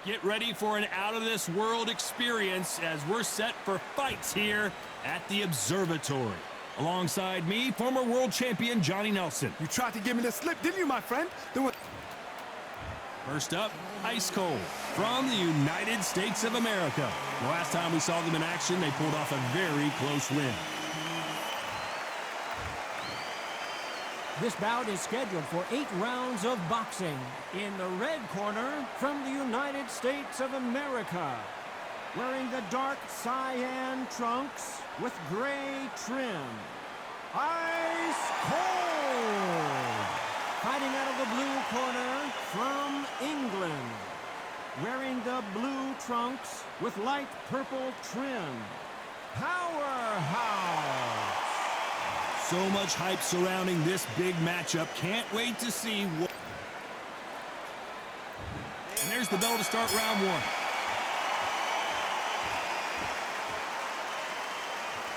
Get ready for an out-of-this-world experience as we're set for fights here at the Observatory. Alongside me, former world champion Johnny Nelson. You tried to give me the slip, didn't you, my friend? First up, ice cold from the United States of America. The last time we saw them in action, they pulled off a very close win. This bout is scheduled for 8 rounds of boxing. In the red corner, from the United States of America, wearing the dark cyan trunks with gray trim, Ice Cold. Fighting out of the blue corner, from England, wearing the blue trunks with light purple trim, Powerhouse. So much hype surrounding this big matchup. Can't wait to see what... And there's the bell to start round one.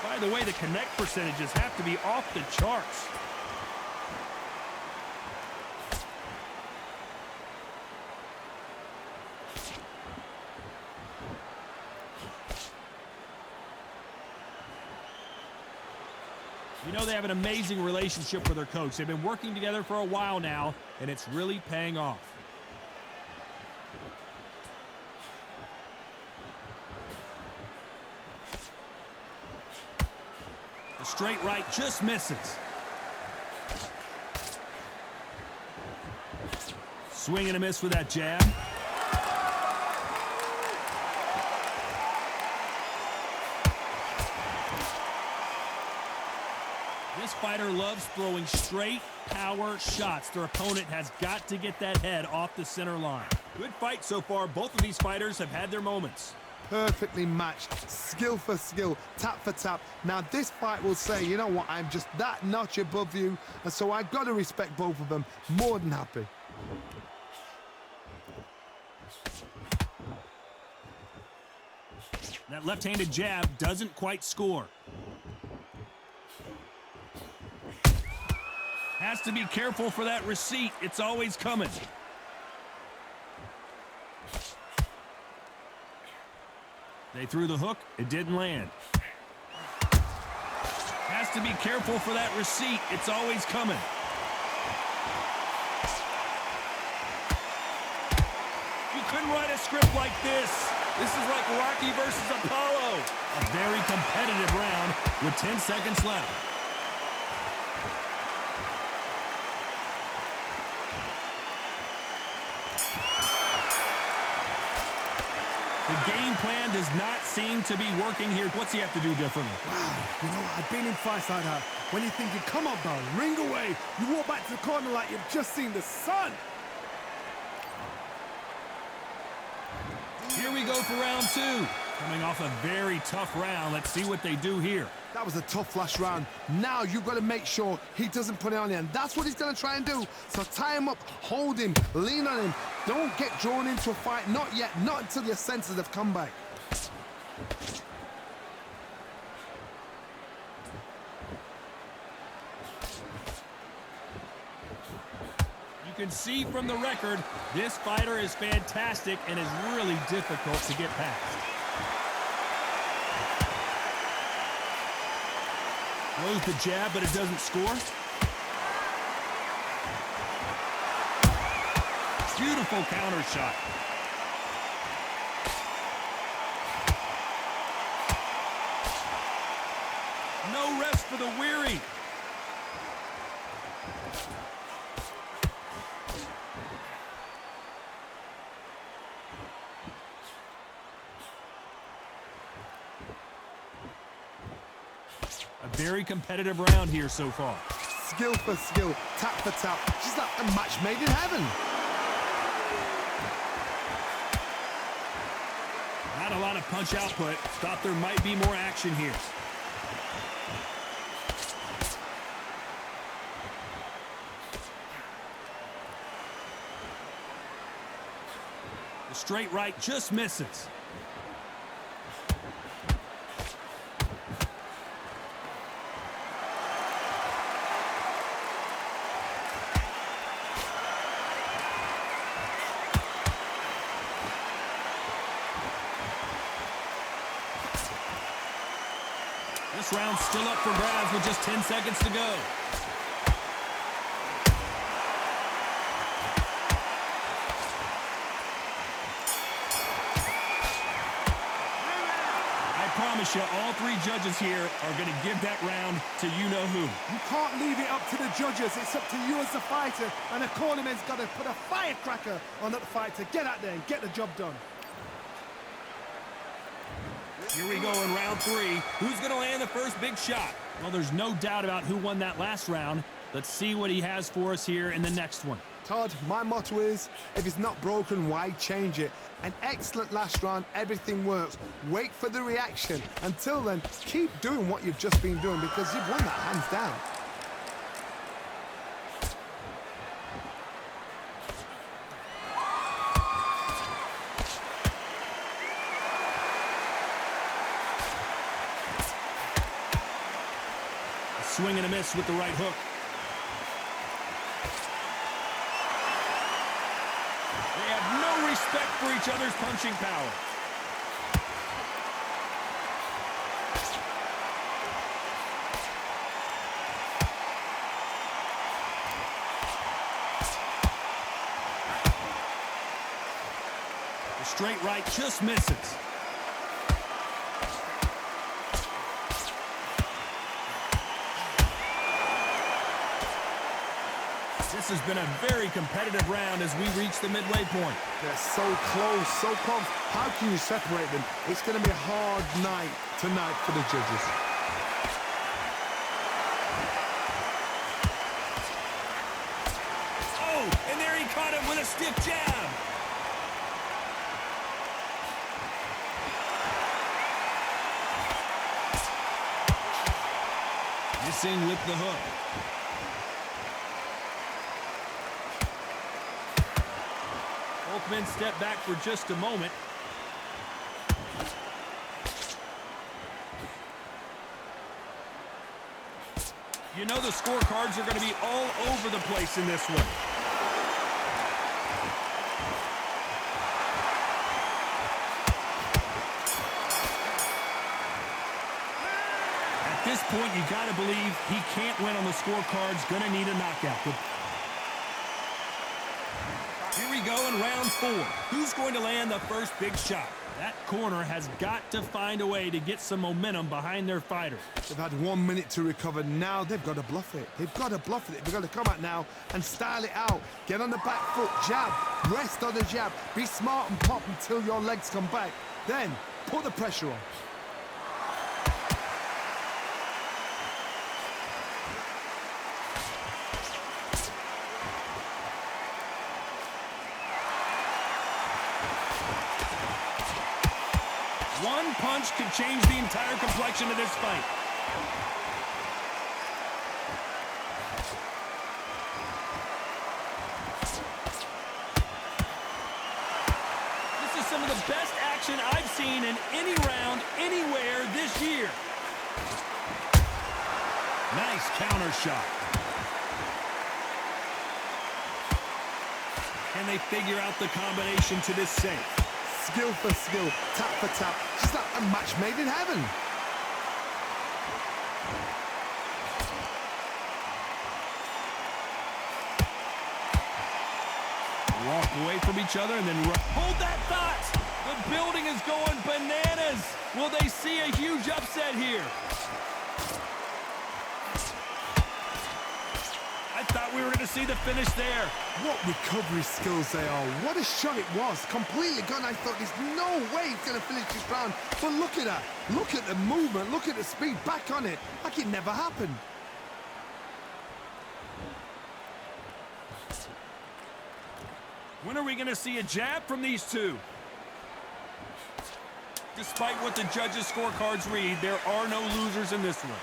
By the way, the connect percentages have to be off the charts. You know, they have an amazing relationship with their coach. They've been working together for a while now, and it's really paying off. The straight right just misses. Swing and a miss with that jab. This fighter loves throwing straight power shots. Their opponent has got to get that head off the center line. Good fight so far. Both of these fighters have had their moments. Perfectly matched, skill for skill, tap for tap. Now this fight will say, you know what, I'm just that notch above you, and so I've got to respect both of them. More than happy. That left-handed jab doesn't quite score. Has to be careful for that receipt. It's always coming. They threw the hook. It didn't land. Has to be careful for that receipt. It's always coming. You couldn't write a script like this. This is like Rocky versus Apollo. A very competitive round with 10 seconds left. The game plan does not seem to be working here. What's he have to do differently? Wow, you know, I've been in fights like that. When you're thinking, come on, bro, ring away. You walk back to the corner like you've just seen the sun. Here we go for round two. Coming off a very tough round. Let's see what they do here. That was a tough last round. Now you've got to make sure he doesn't put it on you, and that's what he's going to try and do. So tie him up, hold him, lean on him. Don't get drawn into a fight. Not yet. Not until your senses have come back. You can see from the record, this fighter is fantastic and is really difficult to get past. Throws the jab, but it doesn't score. Beautiful counter shot. No rest for the weary. A very competitive round here so far. Skill for skill, tap for tap. She's like a match made in heaven. Not a lot of punch output. Thought there might be more action here. The straight right just misses. Last round still up for grabs with just 10 seconds to go. I promise you, all three judges here are going to give that round to you-know-who. You can't leave it up to the judges. It's up to you as the fighter, and the cornerman's got to put a firecracker on that fight to get out there and get the job done. Here we go in round 3. Who's going to land the first big shot? Well, there's no doubt about who won that last round. Let's see what he has for us here in the next one. Todd, my motto is, if it's not broken, why change it? An excellent last round, everything works. Wait for the reaction. Until then, keep doing what you've just been doing because you've won that hands down. Swing and a miss with the right hook. They have no respect for each other's punching power. The straight right just misses. This has been a very competitive round as we reach the midway point. They're so close, so close. How can you separate them? It's going to be a hard night tonight for the judges. Oh, and there he caught him with a stiff jab. Missing with the hook. Both men step back for just a moment. You know the scorecards are going to be all over the place in this one. At this point, you got to believe he can't win on the scorecards. Going to need a knockout. Here we go in round 4. Who's going to land the first big shot? That corner has got to find a way to get some momentum behind their fighter. They've had 1 minute to recover. Now they've got to bluff it. They've got to bluff it. They've got to come out now and style it out. Get on the back foot, jab, rest on the jab. Be smart and pop until your legs come back. Then put the pressure on. One punch could change the entire complexion of this fight. This is some of the best action I've seen in any round, anywhere this year. Nice counter shot. Can they figure out the combination to this safe? Skill for skill, tap for tap. Just like a match made in heaven. Walk away from each other and then hold that thought. The building is going bananas. Will they see a huge upset here? I thought we were going to see the finish there. What recovery skills they are. What a shot it was. Completely gone. I thought there's no way he's going to finish this round. But look at that. Look at the movement. Look at the speed. Back on it. Like it never happened. When are we going to see a jab from these two? Despite what the judges' scorecards read, there are no losers in this one.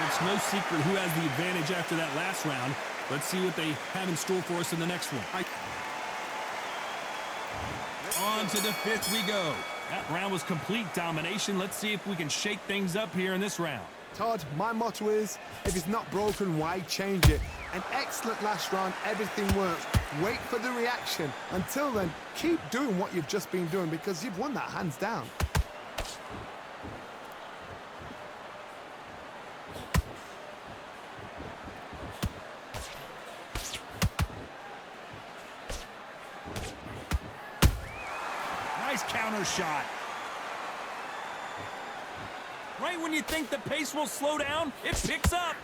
It's no secret who has the advantage after that last round. Let's see what they have in store for us in the next one. On to the 5th we go. That round was complete domination. Let's see if we can shake things up here in this round. Todd, my motto is, if it's not broken, why change it? An excellent last round, everything works. Wait for the reaction. Until then, keep doing what you've just been doing because you've won that hands down. Nice counter shot. Right when you think the pace will slow down, it picks up.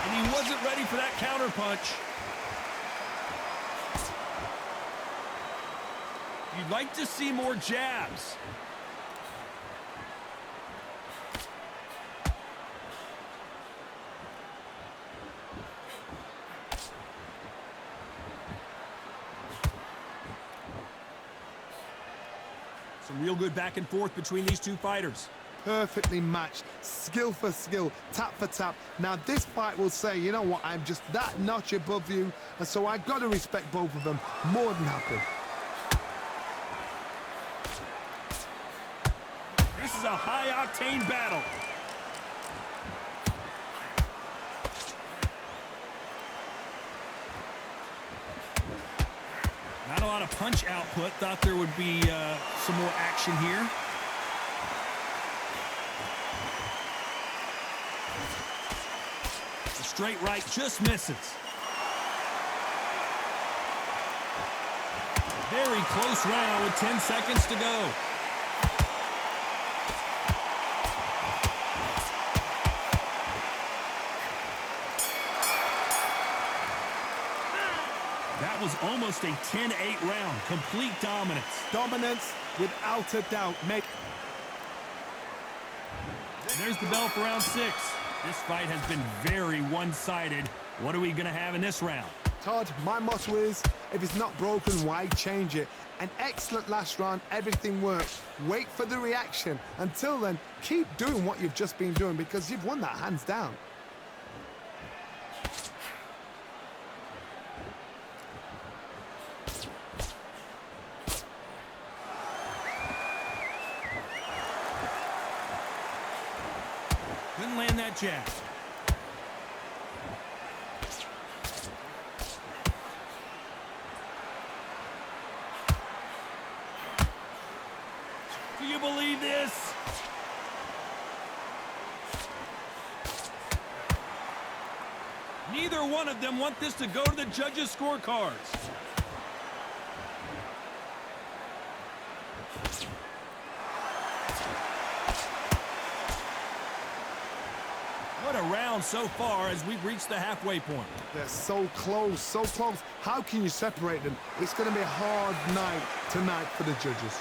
And he wasn't ready for that counter punch. You'd like to see more jabs. Some real good back and forth between these two fighters. Perfectly matched, skill for skill, tap for tap. Now this fight will say, you know what, I'm just that notch above you, and so I got to respect both of them more than happy. This is a high-octane battle. Not a lot of punch output. Thought there would be some more action here. The straight right just misses. Very close round with 10 seconds to go. That was almost a 10-8 round. Complete dominance. Dominance without a doubt. There's the bell for round 6. This fight has been very one-sided. What are we going to have in this round? Todd, my motto is, if it's not broken, why change it? An excellent last round, everything worked. Wait for the reaction. Until then, keep doing what you've just been doing because you've won that hands down. Couldn't land that jab. Do you believe this? Neither one of them want this to go to the judges' scorecards. What a round so far as we've reached the halfway point. They're so close, so close. How can you separate them? It's going to be a hard night tonight for the judges.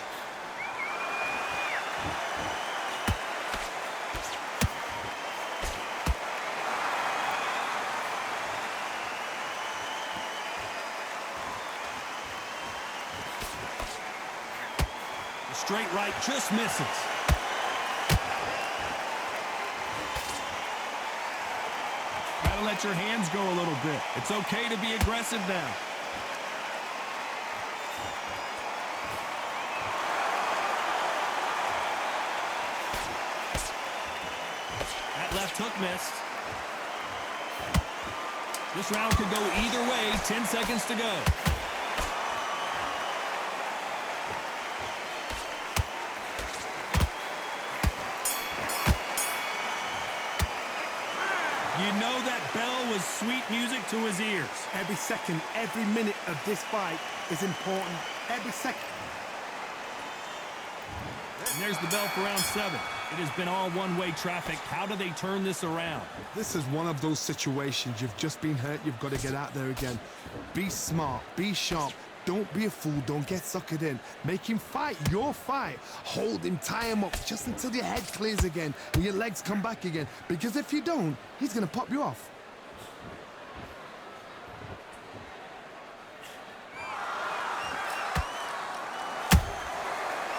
The straight right just misses. Gotta let your hands go a little bit. It's okay to be aggressive now. That left hook missed. This round could go either way. 10 seconds to go. You know that bell was sweet music to his ears. Every second, every minute of this fight is important. Every second. And there's the bell for round 7. It has been all one-way traffic. How do they turn this around? This is one of those situations. You've just been hurt. You've got to get out there again. Be smart. Be sharp. Don't be a fool. Don't get suckered in. Make him fight your fight. Hold him, tie him up just until your head clears again and your legs come back again. Because if you don't, he's going to pop you off.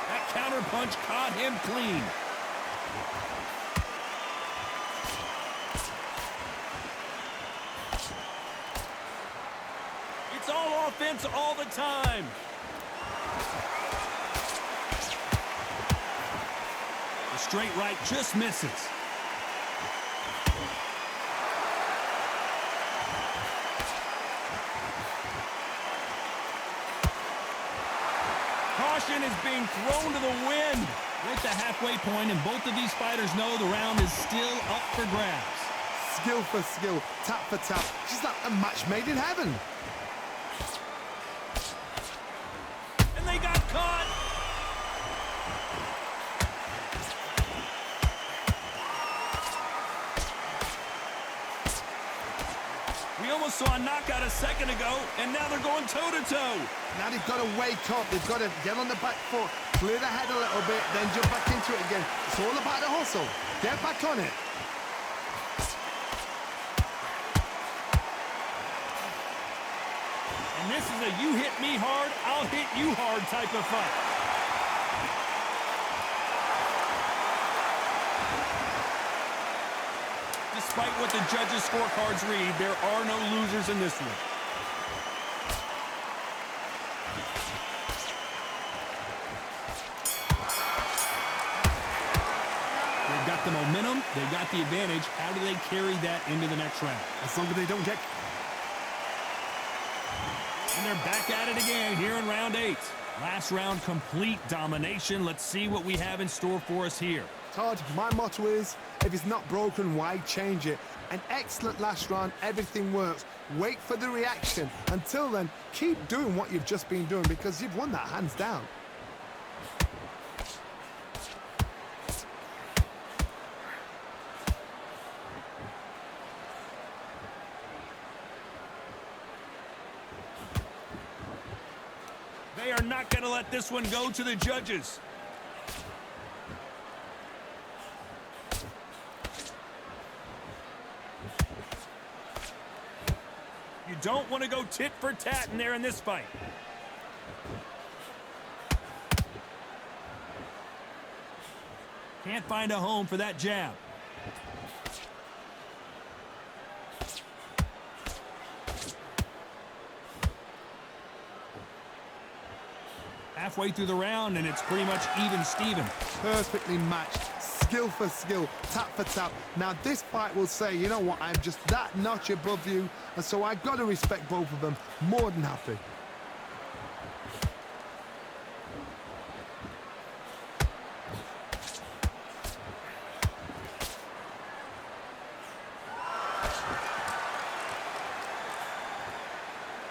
That counter punch caught him clean. It's all offense all the time. The straight right just misses. decision is being thrown to the wind. We're at the halfway point, and both of these fighters know the round is still up for grabs. Skill for skill, tap for tap. She's like a match made in heaven. And they got caught. We almost saw a knockout a second ago, and now they're going toe-to-toe. Now they've got to wake up. They've got to get on the back foot, clear the head a little bit, then jump back into it again. It's all about the hustle. Get back on it. And this is a you hit me hard, I'll hit you hard type of fight. Despite what the judges' scorecards read, there are no losers in this one. They've got the momentum, they've got the advantage. How do they carry that into the next round? As long as they don't get... And they're back at it again here in round 8. Last round, complete domination. Let's see what we have in store for us here. Todd, my motto is, if it's not broken, why change it? An excellent last round, everything works. Wait for the reaction. Until then, keep doing what you've just been doing because you've won that hands down. They are not going to let this one go to the judges. You don't want to go tit for tat in there in this fight. Can't find a home for that jab. Halfway through the round, and it's pretty much even Steven. Perfectly matched, skill for skill, tap for tap. Now this fight will say, you know what, I'm just that notch above you, and so I've got to respect both of them. More than happy.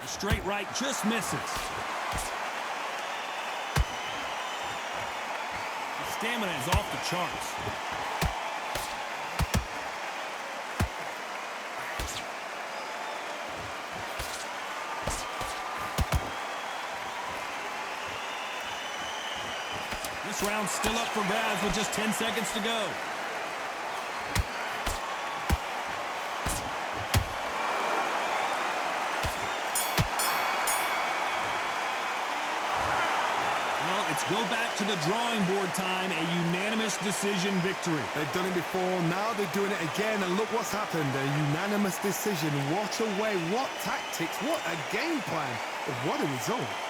The straight right just misses. Stamina is off the charts. This round's still up for grabs with just 10 seconds to go. It's go back to the drawing board time, a unanimous decision victory. They've done it before, now they're doing it again, and look what's happened, a unanimous decision. What a way, what tactics, what a game plan, what a result.